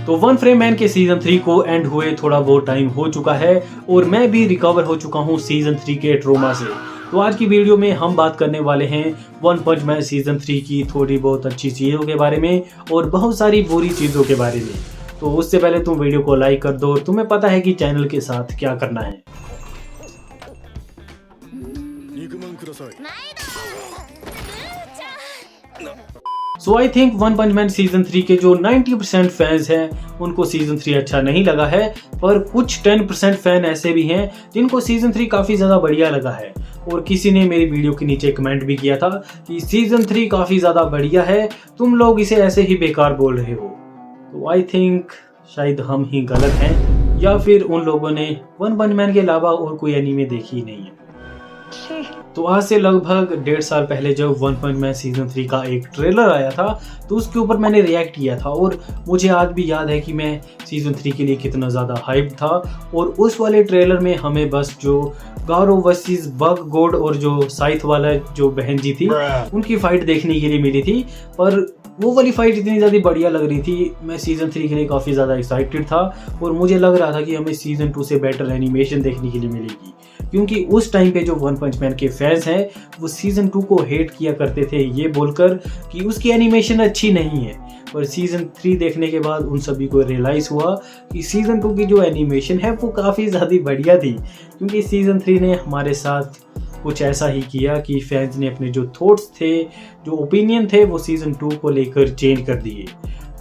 तो one frame man के season 3 को एंड हुए थोड़ा बहुत टाइम हो चुका है और मैं भी रिकवर हो चुका हूँ सीजन 3 के ट्रोमा से। तो आज की वीडियो में हम बात करने वाले हैं वन पंच मैन सीजन 3 की थोड़ी बहुत अच्छी चीज़ों के बारे में और बहुत सारी बुरी चीज़ों के बारे में। तो उससे पहले तुम वीडियो को लाइक कर दो, तुम्हें पता है कि चैनल के साथ क्या करना है। So I think One punch Man season 3 के जो 90% फैंस हैं उनको सीजन 3 अच्छा नहीं लगा है, पर कुछ 10% फैन ऐसे भी हैं जिनको सीजन 3 काफ़ी ज़्यादा बढ़िया लगा है। और किसी ने मेरी वीडियो के नीचे कमेंट भी किया था कि सीजन 3 काफ़ी ज़्यादा बढ़िया है, तुम लोग इसे ऐसे ही बेकार बोल रहे हो। तो आई थिंक शायद हम ही गलत हैं या फिर उन लोगों ने वन पंच मैन के अलावा और कोई एनीमे देखी ही नहीं है। तो आज से लगभग 1.5 साल पहले जब वन पंच मैन सीजन 3 का एक ट्रेलर आया था तो उसके ऊपर मैंने रिएक्ट किया था और मुझे आज भी याद है कि मैं सीजन 3 के लिए कितना ज़्यादा हाइप था। और उस वाले ट्रेलर में हमें बस जो गारो वर्सेस बग गोड और जो साइथ वाला जो बहन जी थी उनकी फाइट देखने के लिए मिली थी, पर वो वाली फाइट इतनी ज़्यादा बढ़िया लग रही थी। मैं सीजन 3 के लिए काफ़ी ज़्यादा एक्साइटेड था और मुझे लग रहा था कि हमें सीजन 2 से बेटर एनिमेशन देखने के लिए मिलेगी, क्योंकि उस टाइम पे जो वन पंच मैन के फैंस हैं वो सीजन 2 को हेट किया करते थे ये बोलकर कि उसकी एनिमेशन अच्छी नहीं है। पर सीजन 3 देखने के बाद उन सभी को रियलाइज़ हुआ कि सीजन 2 की जो एनिमेशन है वो काफ़ी ज़्यादा बढ़िया थी, क्योंकि सीजन 3 ने हमारे साथ कुछ ऐसा ही किया कि फैंस ने अपने जो थॉट्स थे, जो ओपिनियन थे, वो सीजन 2 को लेकर चेंज कर दिए।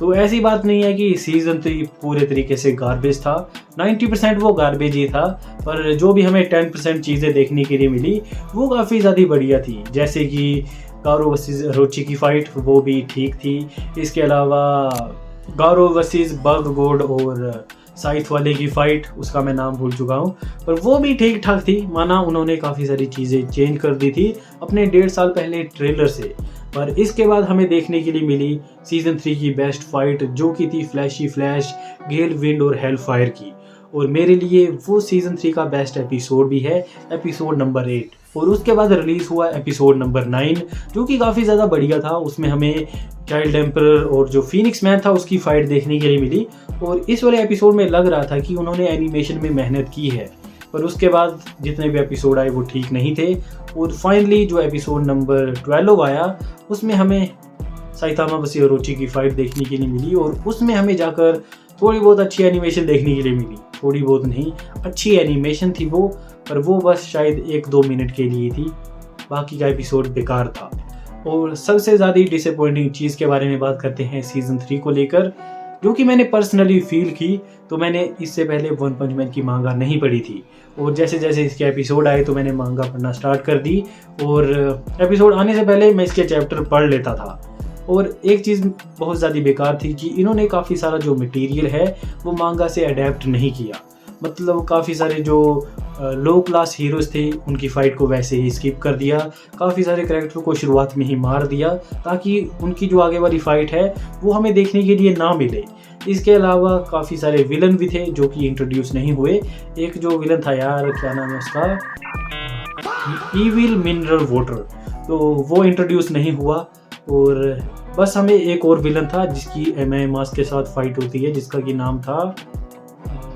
तो ऐसी बात नहीं है कि सीजन 3 पूरे तरीके से गार्बेज था, 90% वो गार्बेज ही था, पर जो भी हमें 10% चीज़ें देखने के लिए मिली वो काफ़ी ज़्यादा बढ़िया थी। जैसे कि गारो वर्सेस रोची की फाइट, वो भी ठीक थी। इसके अलावा गारो वर्सेस बग गोड और साइथ वाले की फाइट, उसका मैं नाम भूल चुका हूँ, पर वो भी ठीक ठाक थी। माना उन्होंने काफ़ी सारी चीज़ें चेंज कर दी थी अपने 1.5 साल पहले ट्रेलर से। पर इसके बाद हमें देखने के लिए मिली सीजन 3 की बेस्ट फाइट, जो कि थी फ्लैशी फ्लैश, गेल विंड और हेल फायर की। और मेरे लिए वो सीजन 3 का बेस्ट एपिसोड भी है, एपिसोड नंबर 8। और उसके बाद रिलीज़ हुआ एपिसोड नंबर 9, जो कि काफ़ी ज़्यादा बढ़िया था। उसमें हमें चाइल्ड एम्परर और जो फीनिक्स मैन था उसकी फाइट देखने के लिए मिली। और इस वाले एपिसोड में लग रहा था कि उन्होंने एनिमेशन में मेहनत की है, पर उसके बाद जितने भी एपिसोड आए वो ठीक नहीं थे। और फाइनली जो एपिसोड नंबर 12 आया उसमें हमें साइतामा वर्सेस ओरोची की फाइट देखने के लिए मिली और उसमें हमें जाकर थोड़ी बहुत अच्छी एनिमेशन देखने के लिए मिली। थोड़ी बहुत नहीं, अच्छी एनिमेशन थी वो, पर वो बस शायद 1-2 मिनट के लिए थी, बाकी का एपिसोड बेकार था। और सबसे ज़्यादा डिसअपॉइंटिंग चीज़ के बारे में बात करते हैं सीजन 3 को लेकर, जो कि मैंने पर्सनली फील की। तो मैंने इससे पहले वन पंच मैन की मांगा नहीं पढ़ी थी, और जैसे जैसे इसके एपिसोड आए तो मैंने मांगा पढ़ना स्टार्ट कर दी, और एपिसोड आने से पहले मैं इसके चैप्टर पढ़ लेता था। और एक चीज़ बहुत ज़्यादा बेकार थी कि इन्होंने काफ़ी सारा जो मटेरियल है वो मांगा से अडेप्ट नहीं किया। मतलब काफ़ी सारे जो लो क्लास हीरोज़ थे उनकी फ़ाइट को वैसे ही स्किप कर दिया, काफ़ी सारे कैरेक्टर को शुरुआत में ही मार दिया ताकि उनकी जो आगे वाली फ़ाइट है वो हमें देखने के लिए ना मिले। इसके अलावा काफ़ी सारे विलन भी थे जो कि इंट्रोड्यूस नहीं हुए। एक जो विलन था यार, क्या नाम है उसका, ईविल मिनरल वाटर, तो वो इंट्रोड्यूस नहीं हुआ। और बस हमें एक और विलन था जिसकी एमआई मास्क के साथ फाइट होती है, जिसका कि नाम था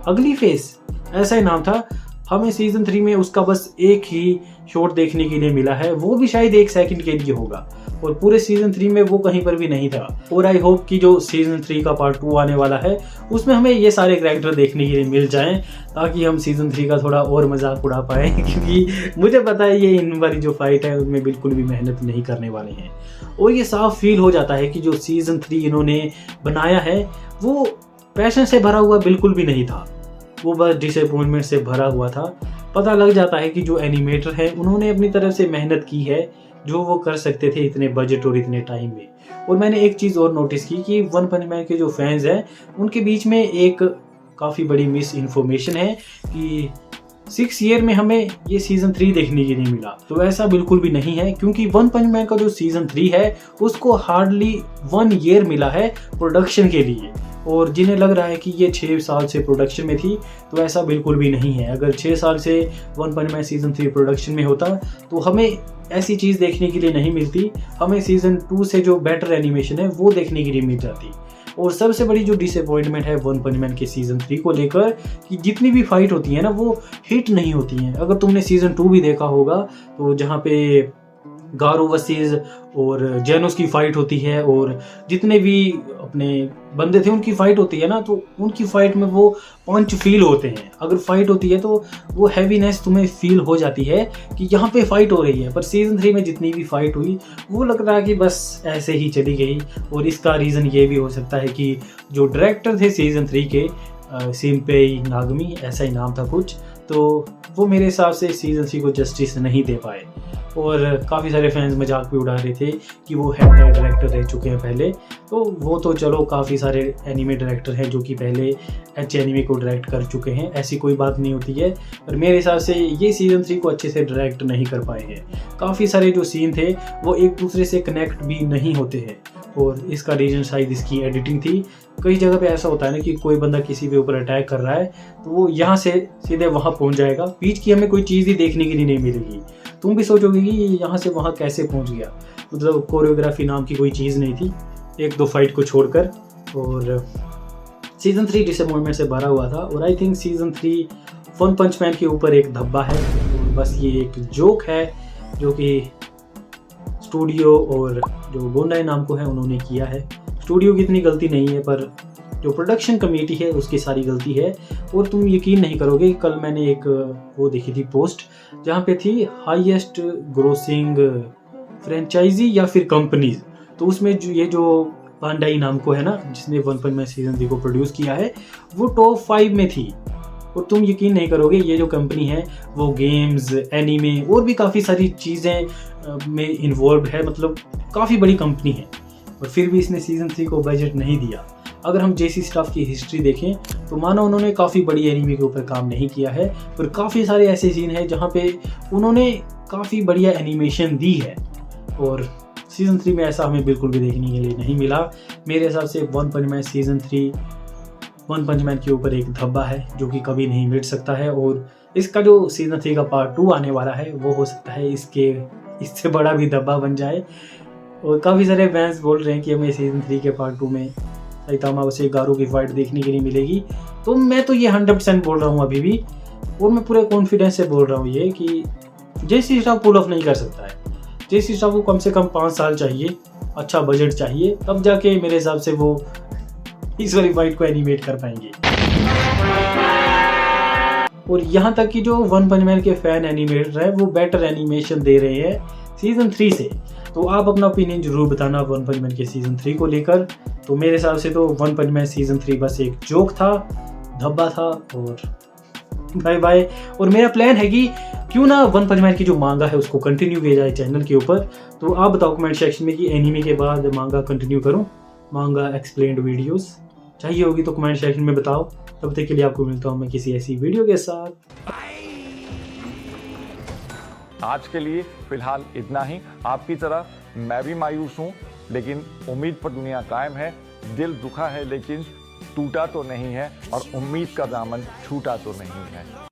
अगली फेस, ऐसा ही नाम था। हमें सीजन 3 में उसका बस एक ही शॉट देखने के लिए मिला है, वो भी शायद 1 सेकंड के लिए होगा, और पूरे सीजन 3 में वो कहीं पर भी नहीं था। और आई होप कि जो सीजन 3 का पार्ट 2 आने वाला है उसमें हमें ये सारे कैरेक्टर देखने के लिए मिल जाएं, ताकि हम सीजन 3 का थोड़ा और मजाक उड़ा पाएँ क्योंकि मुझे पता है ये इन वाली जो फाइट है उनमें बिल्कुल भी मेहनत नहीं करने वाले हैं। और ये साफ फील हो जाता है कि जो सीजन 3 इन्होंने बनाया है वो पैशन से भरा हुआ बिल्कुल भी नहीं था, वो बस डिसअपॉइंटमेंट से भरा हुआ था। पता लग जाता है कि जो एनिमेटर है उन्होंने अपनी तरफ से मेहनत की है जो वो कर सकते थे इतने बजट और इतने टाइम में। और मैंने एक चीज़ और नोटिस की कि वन पंच मैन के जो फैंस हैं उनके बीच में एक काफ़ी बड़ी मिस इन्फॉर्मेशन है कि 6 ईयर में हमें ये सीजन 3 देखने के लिए मिला। तो ऐसा बिल्कुल भी नहीं है, क्योंकि वन पंच मैन का जो सीजन 3 है उसको हार्डली 1 ईयर मिला है प्रोडक्शन के लिए। और जिन्हें लग रहा है कि ये 6 साल से प्रोडक्शन में थी, तो ऐसा बिल्कुल भी नहीं है। अगर 6 साल से वन पंच मैन सीजन 3 प्रोडक्शन में होता तो हमें ऐसी चीज़ देखने के लिए नहीं मिलती, हमें सीजन 2 से जो बेटर एनिमेशन है वो देखने के लिए मिल जाती। और सबसे बड़ी जो डिसअपॉइंटमेंट है वन पंच मैन के सीजन 3 को लेकर कि जितनी भी फाइट होती है ना वो हिट नहीं होती हैं। अगर तुमने सीजन 2 भी देखा होगा तो जहाँ पे गारो वर्सेस और जेनोस की फाइट होती है और जितने भी अपने बंदे थे उनकी फाइट होती है ना, तो उनकी फाइट में वो पंच फील होते हैं। अगर फाइट होती है तो वो हैवीनेस तुम्हें फील हो जाती है कि यहाँ पे फाइट हो रही है। पर सीजन 3 में जितनी भी फाइट हुई वो लग रहा है कि बस ऐसे ही चली गई। और इसका रीज़न ये भी हो सकता है कि जो डायरेक्टर थे सीजन 3 के सिम्पेई नागमी, ऐसा ही नाम था कुछ, तो वो मेरे हिसाब से सीजन 3 को जस्टिस नहीं दे पाए। और काफ़ी सारे फैंस मजाक भी उड़ा रहे थे कि वो हेड डायरेक्टर रह चुके हैं पहले। तो वो तो चलो, काफ़ी सारे एनीमे डायरेक्टर हैं जो कि पहले एच एनीमे को डायरेक्ट कर चुके हैं, ऐसी कोई बात नहीं होती है। पर मेरे हिसाब से ये सीजन 3 को अच्छे से डायरेक्ट नहीं कर पाए हैं। काफ़ी सारे जो सीन थे वो एक दूसरे से कनेक्ट भी नहीं होते हैं और इसका रीज़न शायद इसकी एडिटिंग थी। कई जगह पे ऐसा होता है ना कि कोई बंदा किसी पे ऊपर अटैक कर रहा है तो वो यहाँ से सीधे वहाँ पहुँच जाएगा, बीच की हमें कोई चीज़ ही देखने के लिए नहीं मिलेगी। तुम भी सोचोगे कि यहाँ से वहाँ कैसे पहुँच गया, मतलब कोरियोग्राफी नाम की कोई चीज़ नहीं थी एक दो फाइट को छोड़कर। और सीज़न 3 डिसअपॉइंटमेंट से भरा हुआ था और I think season 3 one punch man के ऊपर एक धब्बा है और बस ये एक जोक है जो कि स्टूडियो और जो बोंडाई नाम को है उन्होंने किया है। स्टूडियो की इतनी गलती नहीं है पर जो प्रोडक्शन कमेटी है उसकी सारी गलती है। और तुम यकीन नहीं करोगे, कल मैंने एक वो देखी थी पोस्ट जहाँ पे थी हाईएस्ट ग्रोसिंग फ्रेंचाइजी या फिर कंपनीज, तो उसमें जो बांडाई नाम को है ना जिसने वन पंच मैन सीजन 3 को प्रोड्यूस किया है वो टॉप 5 में थी। और तुम यकीन नहीं करोगे ये जो कंपनी है वो गेम्स, एनीमे और भी काफ़ी सारी चीज़ें में इन्वॉल्व है, मतलब काफ़ी बड़ी कंपनी है। और फिर भी इसने सीजन 3 को बजट नहीं दिया। अगर हम जेसी स्टाफ की हिस्ट्री देखें तो मानो उन्होंने काफ़ी बड़ी एनीमे के ऊपर काम नहीं किया है, पर काफ़ी सारे ऐसे सीन हैं जहाँ पे उन्होंने काफ़ी बढ़िया एनिमेशन दी है। और सीजन 3 में ऐसा हमें बिल्कुल भी देखने के लिए नहीं मिला। मेरे हिसाब से वन पंच मैन सीजन 3 वन पंच मैन के ऊपर एक धब्बा है जो कि कभी नहीं मिट सकता है। और इसका जो सीजन 3 का पार्ट 2 आने वाला है वो हो सकता है इससे बड़ा भी धब्बा बन जाए। और काफ़ी सारे फैंस बोल रहे हैं कि हमें सीजन 3 के पार्ट 2 में साइतामा से गारो की फाइट देखने के लिए मिलेगी। तो मैं तो ये 100% बोल रहा हूँ अभी भी, और मैं पूरे कॉन्फिडेंस से बोल रहा हूँ ये कि जेसी स्टाफ पुल ऑफ नहीं कर सकता है। जेसी स्टाफ को कम से कम 5 साल चाहिए, अच्छा बजट चाहिए, तब जाके मेरे हिसाब से वो इस वाली फाइट को एनिमेट कर पाएंगे। और यहाँ तक कि जो वन पंच मैन के फैन एनिमेटर हैं वो बेटर एनिमेशन दे रहे हैं सीजन 3 से। तो आप अपना ओपिनियन जरूर बताना वन पंच मैन के सीजन 3 को लेकर। तो मेरे हिसाब से तो वन पंच मैन सीजन 3 बस एक जोक था, धब्बा था। और बाय बाय। और मेरा प्लान है कि क्यों ना वन पंच मैन की जो मांगा है उसको कंटिन्यू किया जाए चैनल के ऊपर। तो आप बताओ कमेंट सेक्शन में कि एनीमे के बाद मांगा कंटिन्यू करूं, मांगा एक्सप्लेन्ड वीडियोस चाहिए होगी तो कमेंट सेक्शन में बताओ। तब तक के लिए आपको मिलता हूं मैं किसी ऐसी वीडियो के साथ। आज के लिए फिलहाल इतना ही। आपकी तरह मैं भी मायूस हूँ, लेकिन उम्मीद पर दुनिया कायम है। दिल दुखा है लेकिन टूटा तो नहीं है, और उम्मीद का दामन छूटा तो नहीं है।